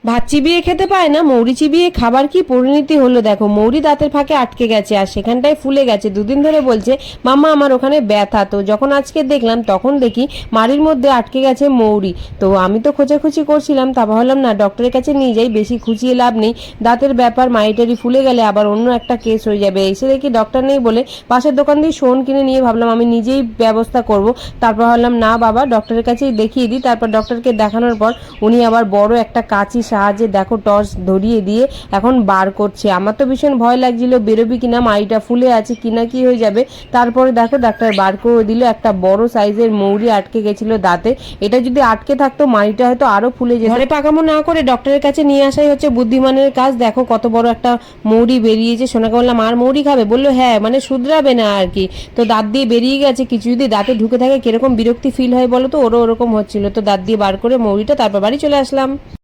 ভাত চিবিয়ে খেতে পায় না, মৌরি চিবিয়ে খাবার কি পরিণতি হলো দেখো। মৌরি দাঁতের ফাঁকে আটকে গেছে আর সেখানটায় ফুলে গেছে। দুদিন ধরে বলছে মাম্মা আমার ওখানে ব্যথা। তো যখন আজকে দেখলাম তখন দেখি মাড়ির মধ্যে আটকে গেছে মৌরি। তো আমি তো খোঁচাখুচি করছিলাম, তা ভাবলাম না ডক্টরের কাছে নিয়ে যাই, বেশি খুঁচিয়ে লাভ নেই। দাঁতের ব্যাপার, মাড়িটারি ফুলে গেলে আবার অন্য একটা কেস হয়ে যাবে। এসে দেখি ডক্টর নেই বলে পাশের দোকান দিয়ে শোন কিনে নিয়ে ভাবলাম আমি নিজেই ব্যবস্থা করব। তারপর ভাবলাম না বাবা ডক্টরের কাছেই দেখিয়ে দিই। তারপর ডক্টরকে দেখানোর পর উনি আবার বড় একটা কাঁচি সাহায্যে দেখো টর্চ ধরিয়ে দিয়ে এখন বার করছে। আমার তো ভীষণ ভয় লাগছিল বেরোবি কিনা, মাড়িটা ফুলে আছে কিনা কি হয়ে যাবে। তারপরে দেখো ডাক্তার বার করে দিল, একটা বড় সাইজের মৌরি আটকে গেছিল দাঁতে। এটা যদি আটকে থাকতো মাড়িটা হয়তো আরো ফুলে যেত। ঘরে পাকামো না করে ডক্টরের কাছে নিয়ে আসাই হচ্ছে বুদ্ধিমানের কাজ। দেখো কত বড় একটা মৌরি বেরিয়েছে। সোনাকে বললাম আর মৌরি খাবে? বললো হ্যাঁ, মানে শুধরাবে না আর কি। তো দাঁত দিয়ে বেরিয়ে গেছে, কিছু যদি দাঁতে ঢুকে থাকে কিরকম বিরক্তি ফিল হয় বলো তো, ওরও ওরকম হচ্ছিল। তো দাঁত দিয়ে বার করে মৌরিটা তারপর বাড়ি চলে আসলাম।